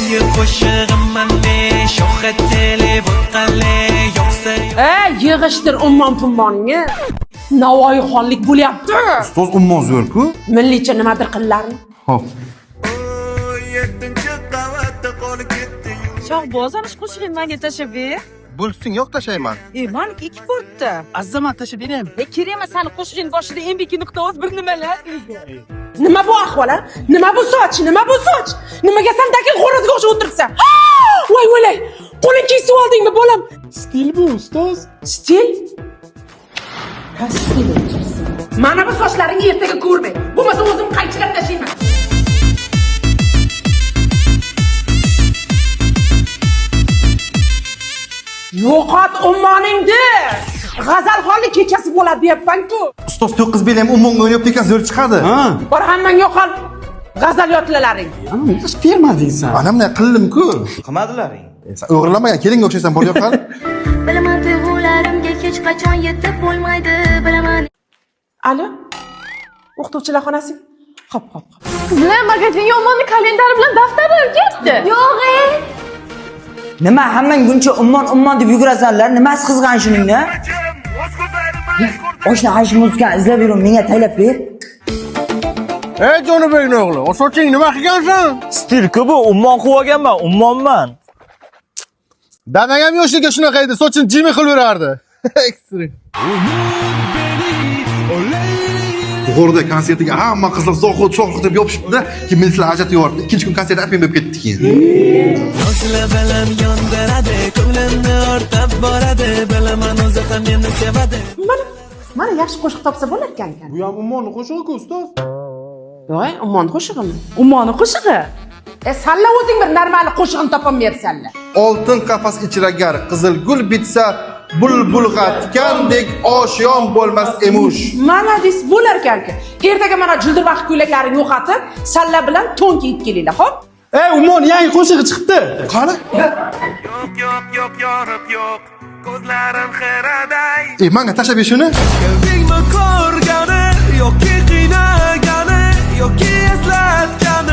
So'nggi qo'shig'imman de sho'xi telefon qale yo'qsa yig'ishtir ummoningni. Navoiyxonlik bo'lyapti. Ustoz ummon zo'r-ku. Millicha nimadir qillaring. Xo'p. 7-qavatda qolib ketdi. Shohboz ana shu qo'shig'ini menga tashlab ber. Bo'lsin, yo'q tashlayman. Maniki 2 portda. Azamat tashlab beraymi? Kerak emas, sani qo'shig'ing boshida mbk.oz bir nimalar. Nima bu ahvol? Nima bu soch? Nimaga sandagi xo'rozga o'xshab o'tiribsan? Voy o'lay. Qo'ling kesib oldingmi, bolam? Stil bu, ustoz. Stil? Stil. Mana bu sochlaringni ertaga ko'rmay. Bo'lmasa o'zim qaychilab tashlayman. Yo'qot ummoningni. G'azalxonlik kechasi bo'ladi deyapman-ku. Ustoz 9 bel ham ummonga o'ynayapti ekan, zo'r chiqadi. Ha. Bor hammang yo'qol. G'azal yotlalaring. Ana nima qilib bermading sen? Ana bunday qildim-ku. Qilmadilaring. Sen o'g'irlamagan, kelinga o'xshaysan, bor yo'qol. Bilaman tuyg'ularimga hech qachon yetib bo'lmaydi, bilaman. Alo? O'qituvchilar xonasi? Xo'p. Bilan magazin yomonni kalendari bilan daftarlar ketdi. Yo'q, Nima hammang buncha ummon deb yugurasanlar? Nimasi qizg'an shuningni? Oshna hash muzikani izlab yurib, menga taylab ber. Ey Jonibekning o'g'li, o soching nima qilgansan? Stil-ku bu, ummon qilib olganman, ummonman. Dadang ham yoshligiga shunaqa edi, sochini jimi qilib yurardi. Ekstrem. G'o'rda konsertiga hamma qizlar zohid deb yopishibdi-da, keyin milslar ajratib yubordi. Ikkinchi kun konsert apim bo'lib ketdi keyin. Yozla balam yondiradi, ko'nglimni ortab boradi, bilaman o'zi ham meni sevadi. Mana yaxshi qo'shiq topsa bo'lar ekan. Bu ham ummonni qo'shig'i-ku, ustoz. Voy, ummon qo'shig'imi? Ummoni qo'shig'i. Salla o'zing bir normal qo'shig'ini topolmayapsanlar. Oltin qafas ichiragar, qizil gul bitsa, bulbulga tikandek oshyon bo'lmas emush. Mana dis bo'lar ekan-ku. Ertaga mana jildirvaqt ko'ylaklarini yo'qotib, salla bilan to'n kiyib kelinglar, xo'p? Ey, ummon yangi qo'shig'i chiqdi. Qani? Yo'q, yorib yo'q. Ko'zlarim xiraday. Menga tashlab ber shuni. Ko'zingni ko'rgani yoki qiynagani yoki eslatgani